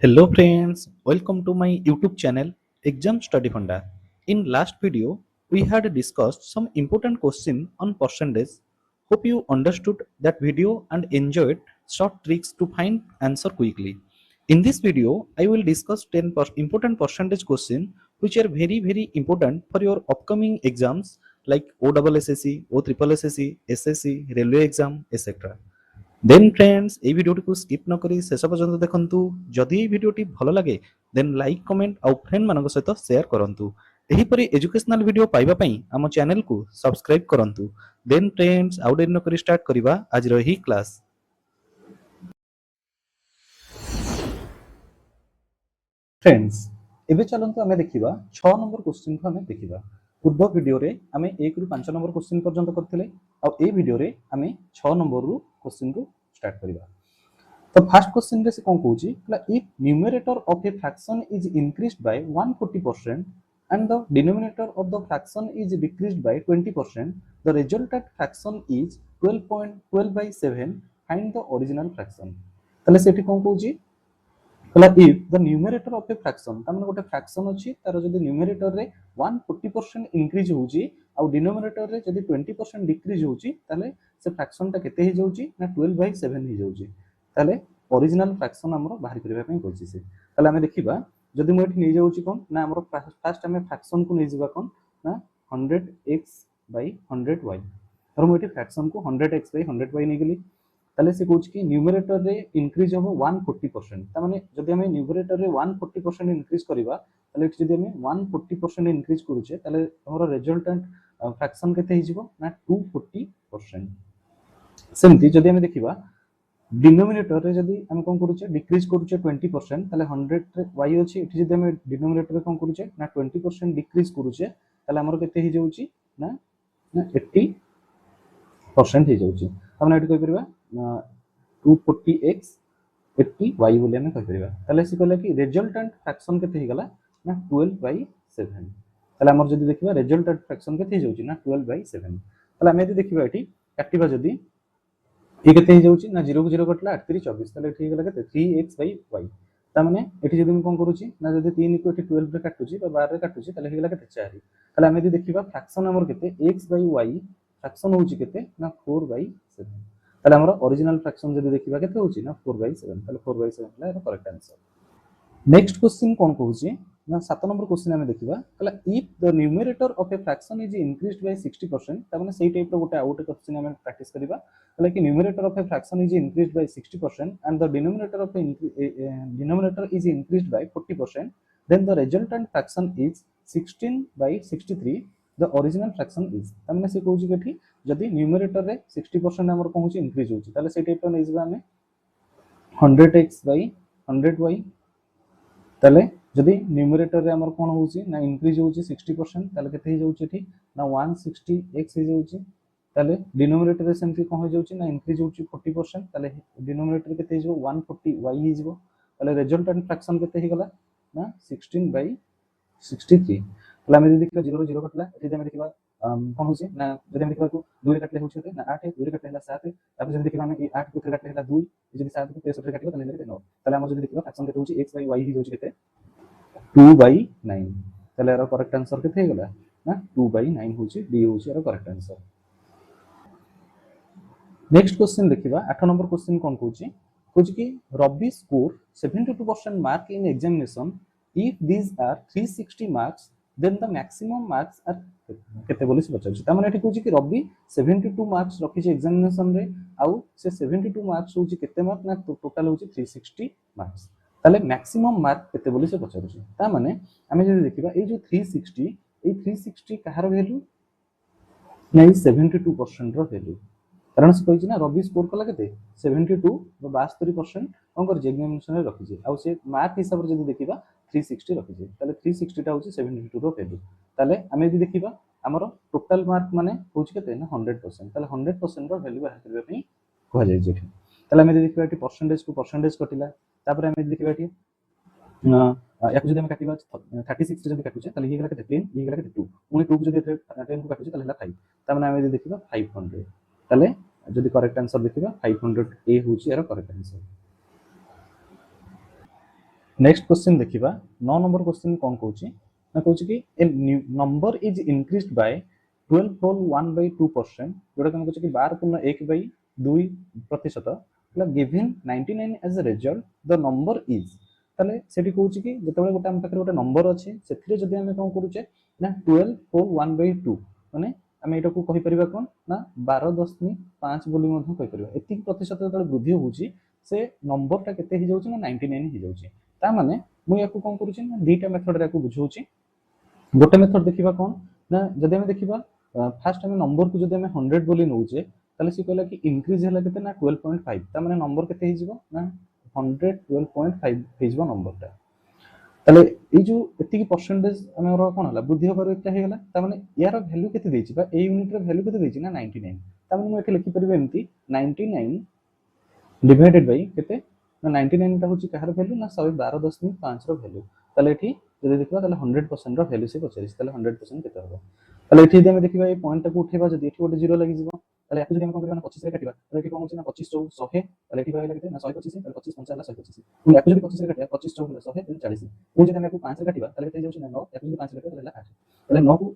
Hello friends, welcome to my YouTube channel Exam Study Funda. In last video, we had discussed some important question on percentage. Hope you understood that video and enjoyed short tricks to find answer quickly. In this video, I will discuss 10 important percentage question which are very important for your upcoming exams like OSSC, OSSC, SSC, railway exam, etc. Then friends এই ভিডিওটিକୁ skip ନ କରି ଶେଷ ପର୍ଯ୍ୟନ୍ତ ଦେଖନ୍ତୁ। ଯଦି ଏହି ଭିଡ଼ିଓଟି ଭଲ ଲାଗେ ଦେନ୍ ଲାଇକ୍ କମେଣ୍ଟ ଆଉ ଫ୍ରେଣ୍ଡମାନଙ୍କ ସହିତ ସେୟାର କରନ୍ତୁ। ଏହିପରି ଏଜୁକେସନାଲ ଭିଡ଼ିଓ ପାଇବା ପାଇଁ ଆମ ଚ୍ୟାନେଲକୁ ସବସ୍କ୍ରାଇବ୍ କରନ୍ତୁ। ଦେନ୍ ଫ୍ରେଣ୍ଡସ୍ ଆଉ ଡେରି ନ କରି ଷ୍ଟାର୍ଟ କରିବା ଆଜିର ଏହି କ୍ଲାସ୍। ଫ୍ରେଣ୍ଡସ୍ ଏବେ ଚାଲନ୍ତୁ ଆମେ ଦେଖିବା 6 ନମ୍ବର କ୍ୱେଶ୍ଚିନକୁ ଆମେ ଦେଖିବା। ପୂର୍ବ ଭିଡ଼ିଓରେ ଆମେ 1 ରୁ 5 ନମ୍ବର କ୍ୱେଶ୍ଚିନ ପର୍ଯ୍ୟନ୍ତ କରିଥିଲେ ଆଉ ଏହି ଭିଡ଼ିଓରେ ଆମେ 6 ନମ୍ବରରୁ କ୍ୱେଶ୍ଚିନକୁ ଷ୍ଟାର୍ଟ କରିବା। तो फर्स्ट क्वेश्चन रे से कोन कहूची if numerator of a fraction is increased by 140% and the denominator of the fraction is decreased by 20% the resultant fraction is 12.12/7 find the original fraction. तले सेठी कोन कहूची if the numerator of a fraction त माने गोटे fraction अछि तार जदी न्यूमरेटर रे 140% इंक्रीज होउची आ डिनोमिनेटर रे जदी 20% डिक्रीज होउची तले से फ्रैक्शन ता केते हे जाउची ना 12/7 हे जाउची। ताले ओरिजिनल फ्रैक्शन हमरो बाहर करबा पई कहछि से ताले हमें देखिबा जदी मो एठी नै जाउची कोन ना हमरो फर्स्ट हमें फ्रैक्शन को नै जिबा कोन ना 100x/100y और मो एठी फ्रैक्शन को 100x/100y नै गेली ताले से कहछि कि न्यूमरेटर रे इंक्रीज हो 140%। ता माने जदी हमें न्यूमरेटर रे 140% इंक्रीज करिबा ताले एठी जदी हमें 140% इंक्रीज करूचे ताले हमरो रिजल्टेंट फ्रैक्शन केते हि जिवो ना 240%। सेमती जदी हमें देखिबा डिनोमिनेटर रे जदी हम कोन करूचे डिक्रीज करूचे 20% ताले 100 रे y अछि एठी जदी हम डिनोमिनेटर रे कोन करूचे ना 20% डिक्रीज करूचे ताले हमरो केते हि जाउची ना 80% हि जाउची। हम एठी कहि परबा 240x 80y बोली हमें कहि परबा। ताले से कहला कि रिजल्टेंट फ्रैक्शन केते हि गला ना 12/7। ताले हमर जदी देखिबा रिजल्टेंट फ्रैक्शन केते हि जाउची ना 12/7। ताले हम एठी देखिबा एठी काटिबा जदी ये केते हे जाउची ना 0 को 0 कटला 8 3 24 ताले एठी गेला केते 3x/y। ता माने एठी जदी हम कोन करूची ना जदी 3 को एठी 12 रे काटुची बा 12 रे काटुची ताले हे गेला केते 4। ताले हम यदि देखिबा फ्रैक्शन हमर केते x/y फ्रैक्शन होउची केते ना 4/7। ताले हमर ओरिजिनल फ्रैक्शन जदी देखिबा केते होउची ना 4/7। ताले 4/7 ला एटा करेक्ट आंसर। नेक्स्ट क्वेश्चन कोन कहूची ना 7 नंबर क्वेश्चन हमें देखिबा कहला if the numerator of a fraction is increased by 60% ता माने सेही टाइप रो गोटे आउट क्वेश्चन हमें प्रैक्टिस करिबा कहला कि numerator of a fraction is increased by 60% and the denominator is increased by 40% then the resultant fraction is 16/63 the original fraction is. ता माने से कहूची केठी जदी न्यूमरेटर रे 60% हमर कहूची इंक्रीज होची ताले सेही टाइप रो नै जिबा हमें 100x/100y। ताले जदी न्यूमरेटर रे हमर कोन होउची ना इंक्रीज होउची 60% ताले केते हे जाउची एठी ना 160x हे जाउची। ताले डिनोमिनेटर रे सेमति कोन हो जाउची ना इंक्रीज होउची 40% ताले डिनोमिनेटर केते हे जबो 140y हे जबो। ताले रिजल्टेंट फ्रैक्शन केते हे गला ना 16/63। ताले हम जदी देखिबा 0 रो 0 कटला एठी हम देखिबा कोन होउची ना जदी हम देखिबा को 2 रे कटले होउची ना 8 2 रे कटले हला 7 तापर जदी देखिबा हम 8 को 3 कटले हला 2 जदी 7 को 63 रे काटिबा ताले केते 9। ताले हम जदी देखिबा फ्रैक्शन केते होउची x/y हे जाउची केते 2/9। ताले एरो करेक्ट आंसर केते हे गला ना 2/9 होउची डी होउची एरो करेक्ट आंसर। नेक्स्ट क्वेश्चन देखिबा 8 नंबर क्वेश्चन कोन कहूची कहूची कि Ravi score 72% mark in examination if these are 360 marks then the maximum marks are केते बोली से बचाउची। ता माने एठी कहूची कि रवि 72 मार्क्स रखी छै एग्जामिनेशन रे आउ से 72 मार्क्स होउची केते मार्क ना टोटल होउची 360 मार्क्स। ताले मैक्सिमम मार्क केते बोली से बचाउची। ता माने हमें जदी देखिबा ए जो 360 ए 360 कहार वैल्यू नै 72% रो वैल्यू कारण से कहिछि ना रवि स्कोर कला केते 72 72% कोन कर एग्जामिनेशन रे रखि छै आ से मार्क हिसाब रे जदी देखिबा 360 रखि छै ताले 360 टा होछि 72 रो वैल्यू। ताले हमें जदी देखिबा हमरो टोटल मार्क माने होछि केते ना 100% ताले 100% रो वैल्यू बाहर करबा पई कहै जाय छै। ताले हमें जदी देखिबा एटी परसेंटेज को परसेंटेज कटिला तापर हमें देखिबा एटी याको जदी हम काटिबा 36 जदी काटुचे ताले हे गेला केते 10 हे गेला केते 2 पुनी 2 को जदी 10 को काटुचे ताले हला 5 ता माने हमें जदी देखिबा 500 ताले जदी करेक्ट आंसर देखिबा 500 ए होची एरो करेक्ट आंसर। नेक्स्ट क्वेश्चन देखिबा 9 नंबर क्वेश्चन कोन कहूची ना कहूची कि a number is increased by 12 whole 1 by 2%, जोटा हम कहूची कि 12.1/2% मतलब given 99 as a result the number is. ताले सेठी कहूची कि जतबे गोटे हम पाखरे गोटे नंबर अछि सेथिरे जदि हम कोन करूचे ना 12 होल 1 by 2 माने आमे एटा को कहि परिबा कोन ना 12.5 बोली मधु कहि परिबा। एतिक प्रतिशत जतबे वृद्धि होउची से नंबर ता केते हि जाउची ना 99 हि जाउची। ता माने मु याकू कोन करूची ना दुईटा मेथड रे को बुझौची। गोटे मेथड देखिबा कोन ना जदि हम देखिबा फास्ट हम नंबर को जदि हम 100 बोली नउचे ताले से कहला कि इंक्रीज हला केते ना 12.5 ता माने नंबर केते हि जिवो ना 112.5 हि जिवो नंबर ता। ताले ए जो एतिकी परसेंटेज हमर कोन हला वृद्धि होबार एटा हे गला ता माने यार वैल्यू केते देछि बा ए यूनिट रे वैल्यू केते देछि ना 99 ता माने मु एठी लिखि परिबे एमती 99 डिवाइडेड बाय केते ना 99 टा होची कहार वैल्यू ना 112.5 रो वैल्यू। ताले एठी जदि देखबा ताले 100% रो वैल्यू से पचरिस ताले 100% केते होबो। ताले एठी जदि हम देखिबा ए पॉइंट टा को उठेबा जदि एठी गोटे 0 लागि जिवो ताले याकू जदि हम कोन करबा ना 25 रे काटिबा ताले एठी कोन होची ना 25 चौ 100 ताले एठी रहला केते ना 125 ताले 25 5 हला 125 पुनी याकू जदि 25 रे काटिबा 25 चौ 100 ताले 40 पुनी जदि हम याकू 5 रे काटिबा ताले केते जाउची ना 9 याकू जदि 5 रे काटिबा ताले 8 ताले 9 को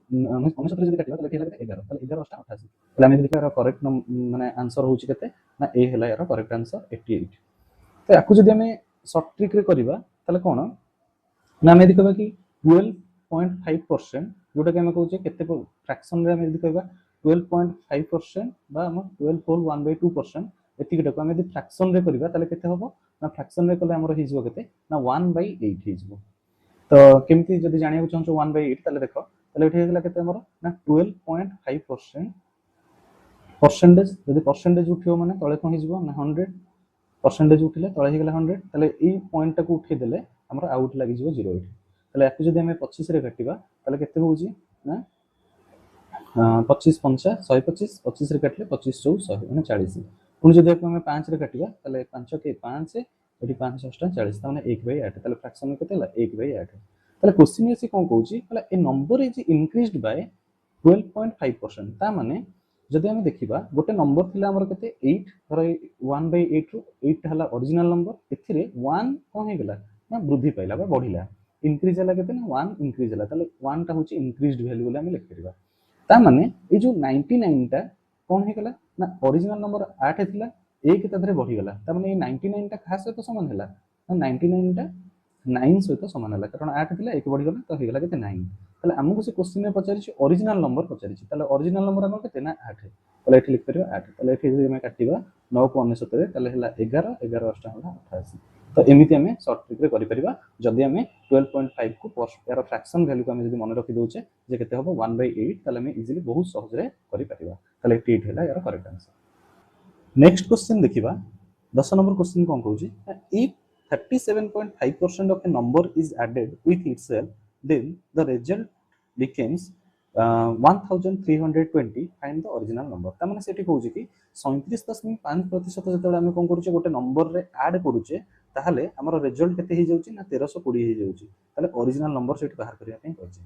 69 जदि काटिबा ताले केते हला 11 ताले 11 8 88 ताले हम देखिबा करेक्ट माने आंसर होची केते ना ए हला यार करेक्ट आंसर 88। तो याकू जदि हमें शॉर्ट ट्रिक रे करबा ताले कोन ना हमें देखबा कि 12.5% जोटा कि हमें कहउचे केते फ्रैक्शन रे हमें यदि कहबा 12.5% बा हम 12 होल 1 by 2% एतिकिटा को हमें यदि फ्रैक्शन रे करबा ताले केते होबो ना फ्रैक्शन रे कले हमर हि जिवो केते ना 1 by 8 हि जिवो। तो केमती जदि जानिया चाहछो 1 by 8 ताले देखो ताले एठी हेगला केते हमर ना 12.5% परसेंटेज जदि परसेंटेज उठियो माने तळे कोन हि जिवो ना 100 परसेंटेज उठिले तळे हेगला 100 ताले ई पॉइंट टा को उठे देले हमर आउट लागि जिवो 0 एठी। ताले याकू जदि हमें 25 रे काटिबा ताले केते होउची ना 25 5 125 25 रे काटले 25 चौ 100 माने 40 पुनी जदि हमें 5 रे काटिबा ताले 5 के 5 एठी 5 8 40 ताने 1 by 8 ताले फ्रैक्शन में केते हला 1 by 8 ताले क्वेश्चन ये से कोन कहउची हला ए नंबर इज इंक्रीज्ड बाय 12.5% ता माने जदि हम देखिबा गोटे नंबर थिला हमर केते 8 धर 1 by 8 रु 8 हला ओरिजिनल नंबर एथिरे 1 कोन हे गेला ना वृद्धि पाइला बा बढ़िला इंक्रीज हला केते ना 1 इंक्रीज हला ताले 1 टा होची इंक्रीज्ड वैल्यू बोले हम लिख परिबा। ता माने ए जो 99 टा कोन हे गेला ना ओरिजिनल नंबर 8 थिला 1 ताधरे बढ़ी गेला ता माने ए 99 टा खास सहित समान हला ना 99 टा 9 सहित समान हला कारण 8 थिला 1 बढ़ी गेला तो हे गेला केते 9 ताले हमकु से क्वेश्चन में पचारिछि ओरिजिनल नंबर पचारिछि ताले ओरिजिनल नंबर हमर केते ना 8 ताले एठी लिख परिबा 8 ताले एठी जदि हम काटिबा 9 को 69 रे ताले हला 11 11 8 हला 88 तो एमिति हमें शॉर्ट ट्रिक रे करि परिबा जदि हमें 12.5 को यार फ्रैक्शन वैल्यू को हमें जदि मन रखि दोचे जे केते होबो 1 by 8 ताले हमें इजीली बहुत सहज रे करि परिबा ताले 88 हला यार करेक्ट आंसर। नेक्स्ट क्वेश्चन देखिबा 10 नंबर क्वेश्चन कोन कहउची if 37.5% of a number is added with itself then the result becomes 1320 find the original number ता माने सेठी कहउची कि 37.5% जतबे हम कोन करूचे गोटे नंबर रे ऐड करूचे ताहले हमर रिजल्ट केते हि जाउची ना 1320 हि जाउची ताले ओरिजिनल नंबर सेठी बाहर करिया पई कहउची।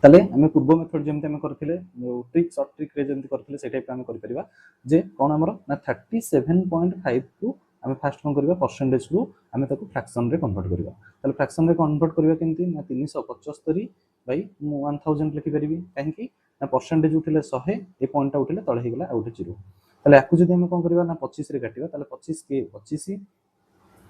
ताले हमें पूर्व मेथड जेमते हम करथिले ट्रिक शॉर्ट ट्रिक रे जेमते करथिले से टाइप हम करि परिबा जे कोन हमर ना 37.5 को हमें फास्ट कोन करबा परसेंटेज को हमें ताको फ्रैक्शन रे कन्वर्ट करबा ताले फ्रैक्शन रे कन्वर्ट करबा केमती ना 375 बाई 1000 लिखि परिबी काहेकि ना परसेंटेज उठिले 100 ए पॉइंट उठिले तळे हे गेला आउट 0 ताले याकू जदि हम कोन करबा ना 25 रे काटिबा ताले 25 के 25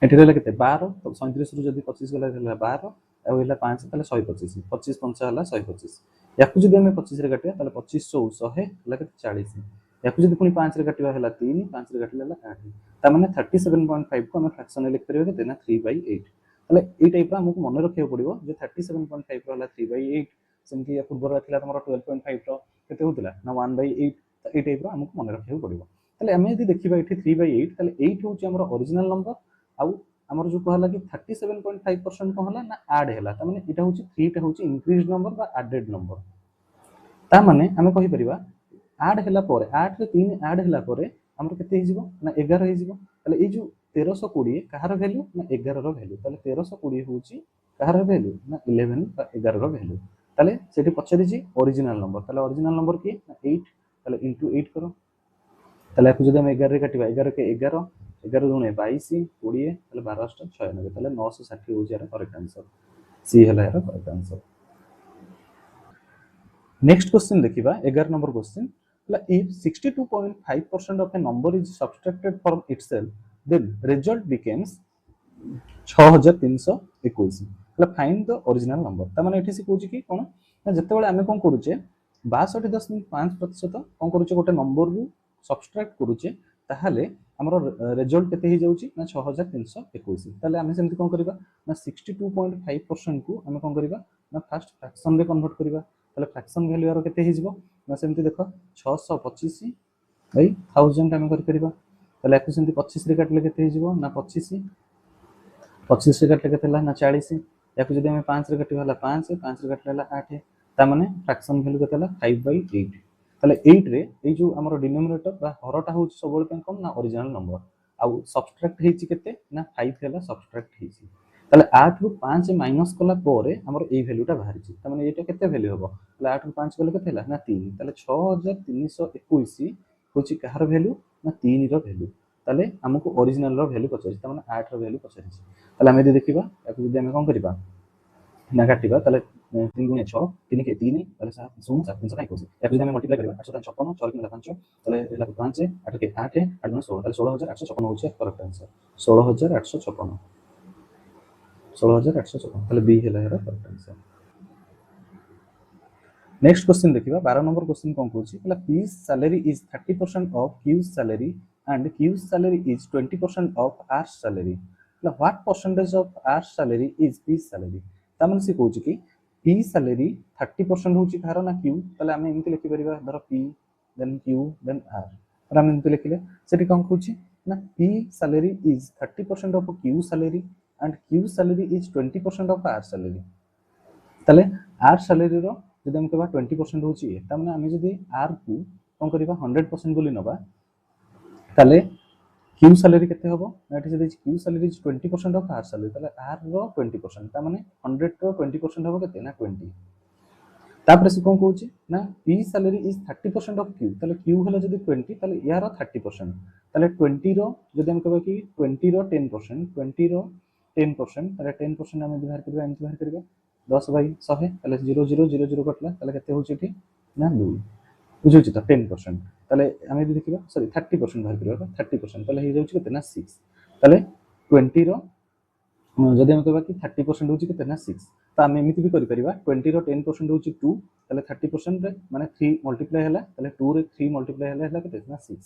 एठी रहला केते 12 तो 37 रु जदि 25 गला रहला 12 आ हेला 5 ताले 125 25 5 हला 125 याकू जदि हम 25 रे काटिबा ताले 25 चौ 100 हला केते 40 याकू जदि पुनी 5 रे काटिबा हला 3 5 रे काटिले हला 8 ता माने 37.5 को हम फ्रैक्शन लिख परिबा केते ना 3 by 8 ताले ए टाइप रा हमकु मन रखियो पड़िबो जे 37.5 हला 3 by 8 सेमति या पूर्व रथिला तमरो 12.5 रो केते होतला ना 1 by 8 त ए टाइप रा हमकु मन रखियो पड़िबो ताले हम यदि देखिबा एठी 3 by 8 ताले 8 होची हमरो ओरिजिनल नंबर आउ हमर जो कहला कि 37.5% को हला ना ऐड हैला त माने एटा होची 3 टा होची इंक्रीज्ड नंबर बा एडेड नंबर ता माने हमें कहि परिबा ऐड हैला परे 8 रे 3 ऐड हैला परे हमर केते हि जिवो ना 11 हि जिवो ताले ए जो 1320 कहार वैल्यू ना 11 रो वैल्यू ताले 1320 होची कहार वैल्यू ना 11 बा 11 रो वैल्यू ताले सेठी पछरी जी ओरिजिनल नंबर ताले ओरिजिनल नंबर की ना 8 ताले इनटू 8 करो ताले आपको जदि हम 11 रे काटिबा 11 के 11 11 दुणे 22 20 তাহলে 12 * 96 তাহলে 960 হচ্ছে এর करेक्ट आंसर सी हला air correct answer. Next question देखिबा 11 number question if 62.5% of a number is subtracted from itself then result becomes 6321 એટલે find the original number ता माने एठी से कहूची कि कोन ना जते बेले हमें कोन करूचे 62.5% कोन करूचे गोटे नंबर रु सब्सट्रैक्ट करूचे ताहाले हमर रिजल्ट केते ही जाउची ना 6321 ताले हमें सेमति कोन करबा ना 62.5% को हमें कोन करबा ना फर्स्ट फ्रैक्शन रे कन्वर्ट करबा ताले फ्रैक्शन वैल्यू यार केते ही जिवो ना सेमति देखो 625 बाय 1000 हमें कर करबा ताले याकु सेमति 25 रे काटले केते ही जिवो ना 25 25 रे काटले केते ना 40 याकु जदी हमें 5 रे काटिबा हला 5 5 रे काटले हला 8 ता माने फ्रैक्शन वैल्यू केते हला 5/8 ताले 8 रे ए जो हमर डिनोमिनेटर बा हरटा होची सबोल पे कम ना ओरिजिनल नंबर आ सब्सट्रैक्ट हेची केते ना 5 हला सब्सट्रैक्ट हेची ताले 8 रु 5 माइनस कला परे हमर ए वैल्यूटा बाहरिची ता माने एटा केते वैल्यू हबो ताले 8 रु 5 गले केते हला ना 3 ताले 6321 होची कहार वैल्यू ना 3 रो वैल्यू ताले हमको ओरिजिनल रो वैल्यू पचरिछ ता माने 8 रो वैल्यू पचरिछ ताले हम यदि देखिबा याकु जदी हम कोन करिबा ना काटिबा ताले 3 गुणे 6 3 के 3 ताले 7 0 7 3 21 याकु जदी हम मल्टीप्लाई करिबा 856 6 के 5 ताले एला 5 8 के 8 8 गुणे 16 ताले 16856 होची करेक्ट आंसर 16856 16856 ताले बी हेला एरा करेक्ट आंसर। नेक्स्ट क्वेश्चन देखिबा 12 नंबर क्वेश्चन कोन कहूची हला P's salary is 30% of Q's salary and Q's salary is 20% of R's salary हला what percentage of R's salary is P's salary ता मन से कहूची कि P salary 30% होची कारो ना Q ताले हम एमति लिखि परिबा धर P then Q then R और हम एमति लिखिले सेठी कोन कहूची ना P salary is 30% of Q salary and Q salary is 20% of R salary ताले R salary रो जदि हम कहबा 20% होची ता माने हम जदि R को कोन करबा 100% बोली नबा ताले Q salary केते हबो एठी जदि Q salary is 20% of R salary ताले R रो 20% ता माने 100 रो 20% हबो केते ना 20 तापर से कोन कहूची ना P salary is 30% of Q ताले Q हला जदि 20 ताले यार 30% ताले 20 रो जदि हम कहबा कि 20 रो 10% 20 रो 10% ताले 10% हम बाहर करबा एमति बाहर करबा 10/100 ताले 0 0 0 0 कटला ताले केते होची एठी ना 2 बुझुची त 10% ताले हम यदि देखिबा सॉरी 30% बाहर करबा 30% ताले हे जाउची केते ना 6 ताले 20 रो जदि हम कहबा कि 30% होची केते ना 6 त हम एमिति भी करि परिबा 20 रो 10% होची 2 ताले 30% रे माने 3 मल्टीप्लाई हला ताले 2 रे 3 मल्टीप्लाई हला हला केते ना 6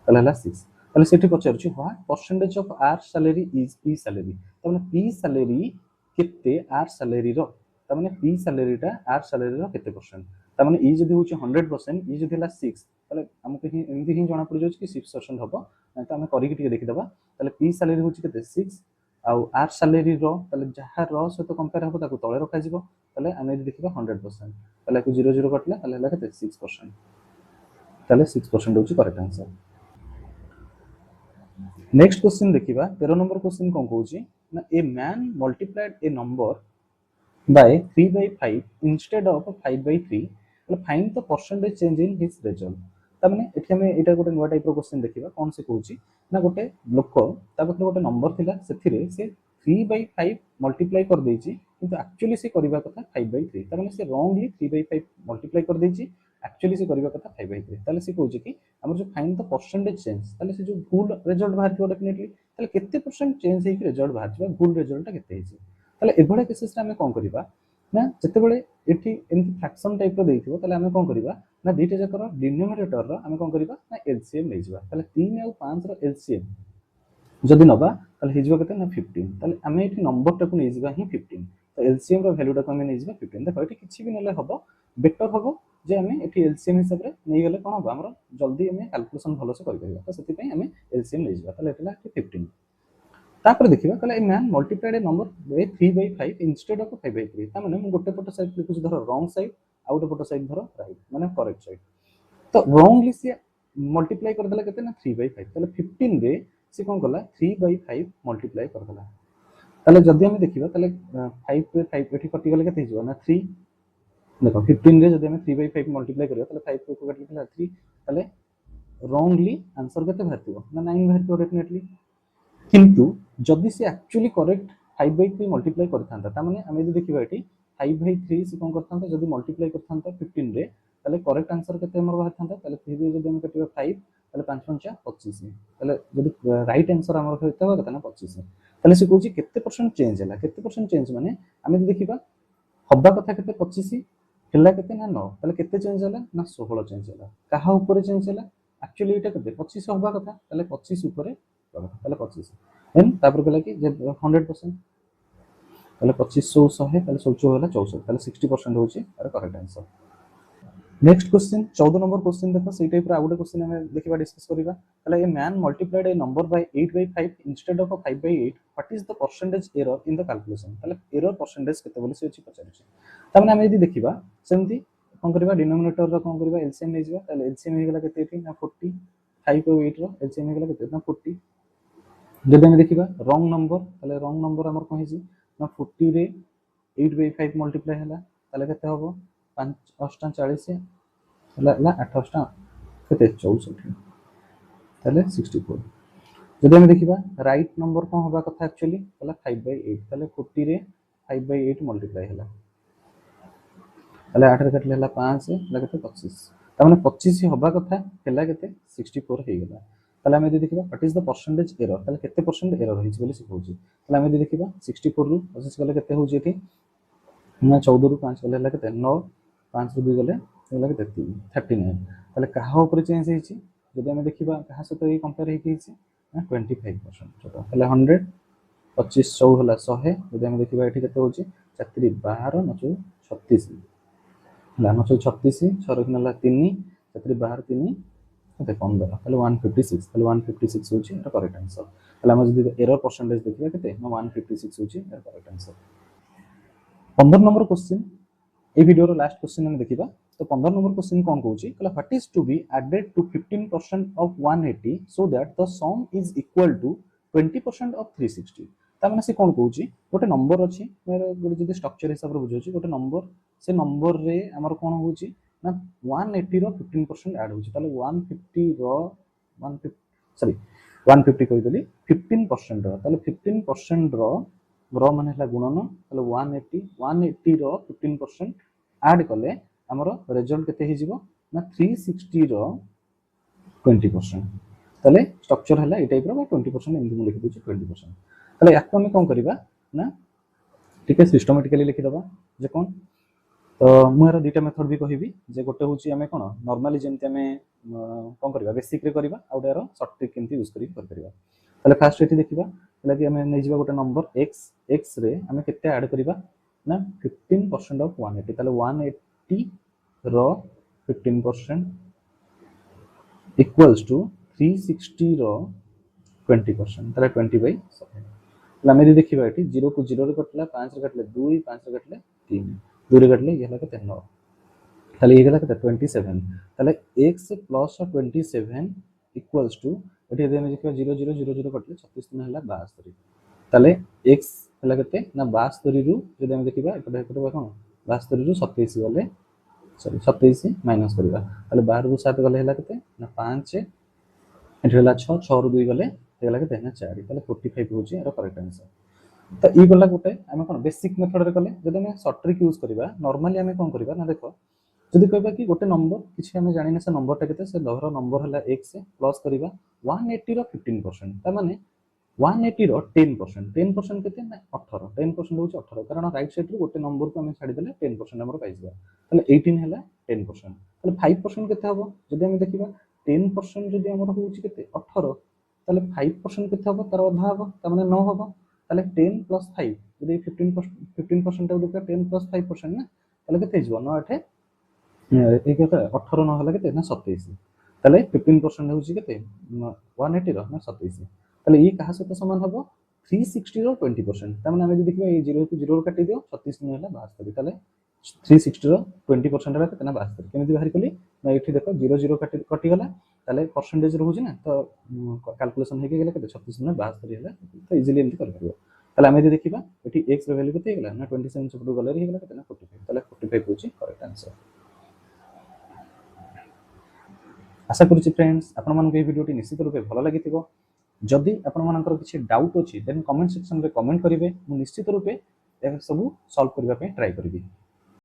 ताले हला 6 ताले सेठी पचारची what percentage of R salary is P salary त माने पी सैलरी केते आर सैलरी रो त माने पी सैलरी टा आर सैलरी रो केते परसेंट त माने ई जदी होची 100% ई जदी हला 6 ताले हमके ही एमति ही जाना पड़ जाउची कि 6% हबो त हम करि कि टिके देखि दबा ताले पी सैलरी होची केते 6 आउ आर सैलरी रो ताले जहा रो से तो कंपेयर हबो ताको तळे रखा जिवो ताले हम यदि देखिबा 100% ताले को 0 0 कटला ताले हला केते 6% ताले 6% होची करेक्ट आंसर। नेक्स्ट क्वेश्चन देखिबा 13 नंबर क्वेश्चन कोन कहूची ना a man multiplied A number by 3/5 instead of 5/3 मतलब find the percentage change in his result ता माने एठी हमें एटा गोटे नुवा टाइप रो क्वेश्चन देखिबा कोन से कहूची ना गोटे लोक ता पाखरे गोटे नंबर थिला सेथिरे से 3/5 मल्टीप्लाई कर देची किंतु एक्चुअली से करबा कथा 5/3 ता माने से रॉन्गली 3/5 मल्टीप्लाई कर देची एक्चुअली से करबा कथा 5/3 ताले से कहूची कि हमर जो फाइंड द परसेंटेज चेंज ताले से जो भूल रिजल्ट बाहर थियो डेफिनेटली ताले केते परसेंट चेंज हेकि रिजल्ट बाहर छिबा भूल रिजल्ट केते हेची ताले एभळे केसेस रे हमें कोन करिबा ना जते बेले एठी एमति फ्रैक्शन टाइप रो देइथिबो ताले हमें कोन करिबा ना दीटा जकर डिनोमिनेटर रो हमें कोन करिबा ना एलसीएम नै जिबा ताले 3 और 5 रो एलसीएम जदि नबा ताले हिजबा केते ना 15 ताले हमें एठी नंबर टाकू नै जिबा ही 15 तो एलसीएम रो वैल्यू टाकू हमें नै जिबा 15 देखो एठी किछि भी नले हबो बेटर हबो जे हमें एठी एलसीएम हिसाब रे नै गेले कोन हबो हमरो जल्दी हमें कैलकुलेशन भलो से करि परिबा तो सेति पई हमें एलसीएम नै जिबा ताले एठला 15 तापर देखिबा कहला a man multiplied A number by 3/5 instead of 5/3 ता माने हम गोटे पट साइड लिखुछ धर रॉन्ग साइड आ गोटे पट साइड धर राइट माने करेक्ट साइड तो रॉन्गली से मल्टीप्लाई कर देला केते ना 3/5 ताले 15 रे से कोन कला 3/5 मल्टीप्लाई कर देला ताले जदी हम देखिबा ताले 5 रे 5 एठी कटि गेले केते हिजो ना 3 देखो 15 रे जदी हम 3/5 मल्टीप्लाई करियो ताले 5 को कटि गेला 3 ताले रॉन्गली आंसर केते बाहरतिबो ना 9 बाहरतिबो डेफिनेटली किंतु जदि से एक्चुअली करेक्ट 5/3 मल्टीप्लाई करथांता ता माने आमे यदि देखिबा एठी 5/3 से कोन करथांता जदि मल्टीप्लाई करथांता 15 रे ताले करेक्ट आंसर केते हमर बाहर थांता ताले 3 रे जदि हम कटिबा 5 ताले 5 पंचा 25 ताले जदि राइट आंसर हमर होते बा कतना 25 ताले से कहूची केते परसेंट चेंज हला केते परसेंट चेंज माने आमे यदि देखिबा हब्बा कथा केते 25 हेला केते ना 9 ताले केते चेंज हला ना 16 चेंज हला काहा ऊपर चेंज हला एक्चुअली एटा केते 25 हब्बा कथा ताले 25 ऊपर ताले 25 देन तापर कहला कि 100% ताले 25 100 ताले 100 होला 64 ताले 60% होची तार correct answer. Next question 14 number question देखो सेही टाइप रा आउटे क्वेश्चन हमें देखिबा डिस्कस करिबा ताले a man multiplied A number by 8/5 instead of 5/8 what is the percentage error in the calculation ताले एरर परसेंटेज केते बोली से अछि पचारछि त माने हम यदि देखिबा सेमति कोन करिबा डिनोमिनेटर रो कोन करिबा एलसीएम नै जिबा ताले एलसीएम हे गेला केते एठी ना 40 5 और 8 रो एलसीएम हे गेला केते ना 40 जब हम देखिबा रॉन्ग नंबर ताले रॉन्ग नंबर हमर कोन हिची ना 40 रे 8/5 मल्टीप्लाई हला ताले केते होबो 5 8 40 हला ना 8 8 केते 64 ताले 64 जब हम देखिबा राइट नंबर कोन होबा कथा एक्चुअली ताले 5/8 ताले 40 रे 5/8 मल्टीप्लाई हला ताले 8 रे कटले हला 5 हला केते 25 ता माने 25 होबा कथा हला केते 64 हे गेला ताले हम यदि देखिबा what is the percentage error ताले केते परसेंट एरर होइछ बोली सिखौची ताले हम यदि देखिबा 64 रु 25 गले केते होउची एठी ना 14 रु 5 गले हला केते 9 5 रु 2 गले हला केते 39 ताले काहा ऊपर चेंज हेची जदि हम देखिबा काहा सहित ए कंपेयर हेची ना 25% छोटा ताले 100 25 100 हला 100 जदि हम देखिबा एठी केते होउची 4 12 9 36 हला 9 36 6 रखनला 3 4 12 3 ओके 15 ताले 156 ताले 156 होची एटा करेक्ट आंसर ताले हम जदि एरर परसेंटेज देखिबा केते ना 156 होची एटा करेक्ट आंसर। 15 नंबर क्वेश्चन ए वीडियो रो लास्ट क्वेश्चन हम देखिबा तो 15 नंबर क्वेश्चन कोन कहूची कहला what is to be added to 15% of 180 so that the sum is equal to 20% of 360 ता माने से कोन कहूची गोटे नंबर अछि मेरे गोटे जदी स्ट्रक्चर हिसाब रे बुझोची गोटे नंबर से नंबर रे हमर कोन होची ना 180 रो 15% ऐड होची ताले 150 रो 150 सॉरी 150 कहि देली 15% रो ताले 15% रो रो माने हला गुणन ताले 180 रो 15% ऐड कले हमरो रिजल्ट केते हि जिवो ना 360 रो 20% ताले स्ट्रक्चर हला ए टाइप रो 20% एमदी मु लिखि दिछि 20% ताले याको हम कोन करिबा ना ठीक है सिस्टमैटिकली लिखि दबा जे कोन तो मु एरा दुटा मेथड भी कहिबी जे गोटे होची हमें कोन नॉर्मली जेमति हमें कोन करिबा बेसिक रे करिबा आ उडारो शॉर्ट ट्रिक केमति यूज करि कर करिबा ताले फास्ट एठी देखिबा ताले कि हमें नै जिबा गोटे नंबर x रे हमें केते ऐड करिबा ना 15% ऑफ 180 ताले 180 रो 15% इक्वल्स टू 360 रो 20% ताले 20/7 ताले हमें देखिबा एठी 0 को 0 रे कटला 5 रे कटले 2 5 रे कटले 3 2 रे कटले ये हला केते 9 ताले ये गला केते 27 ताले x प्लस 27 इक्वल्स टू एठी यदि हम देखिबा 0 0 0 0 कटले 36 दिन हला 72 ताले x हला केते ना 72 रु यदि हम देखिबा एपटे एपटे कोन 72 रु 27 गले सॉरी 27 माइनस करिबा ताले 12 रु 7 गले हला केते ना 5 एठी हला 6 6 रु 2 गले हला केते ना 4 ताले 45 होची एरो करेक्ट आंसर। तो ई गला गोटे हम कोन बेसिक मेथड रे कले जदि हम शॉर्ट ट्रिक यूज करिबा नॉर्मली हम कोन करिबा ना देखो जदि कहबा कि गोटे नंबर किछि हम जानिना से नंबर टा केते से धर नंबर हला x प्लस करिबा 180 रो 15% ता माने 180 रो 10% 10% केते ना 18 10% होची 18 कारण राइट साइड रो गोटे नंबर को हम छाडी देले 10% हमर पाइबा ताले 18 हला 10% ताले 5% केते हबो जदि हम देखिबा 10% जदि हमर होची केते 18 ताले 5% केते हबो तार आधा हबो ता माने 9 हबो ताले 10 प्लस 5 जदि 15% टा देखा 10 प्लस 5% ना ताले केते हिजबो 9 8 ए केते 18 न हला केते ना 27 ताले 15% होची केते 180 रो ना 27 ताले ई कहा सहित समान हबो 360 रो 20% ता माने हम जे देखिबा ए 0 को 0 काटि दियो 36 न हला 72 ताले 360 रो 20% हला केते ना 72 केमिति बाहर कली ना एठी देखो 0 0 कटि गला ताले परसेंटेज रहउची ना तो कैलकुलेशन हेके गेला केते 36 न 72 हला तो इजीली एमति कर परबो ताले हम जे देखिबा एठी x रो वैल्यू केते गेला ना 27 चपटू गले रे गेला केते ना 45 ताले 45 होची करेक्ट आंसर। आशा करूची फ्रेंड्स आपण मानको ए वीडियोटी निश्चित रूपे भलो लागिथिबो जदि आपण मानकर किसी डाउट अछि देन कमेंट सेक्शन रे कमेंट करिवे मु निश्चित रूपे ए सब सॉल्व करबा पे ट्राई करबी।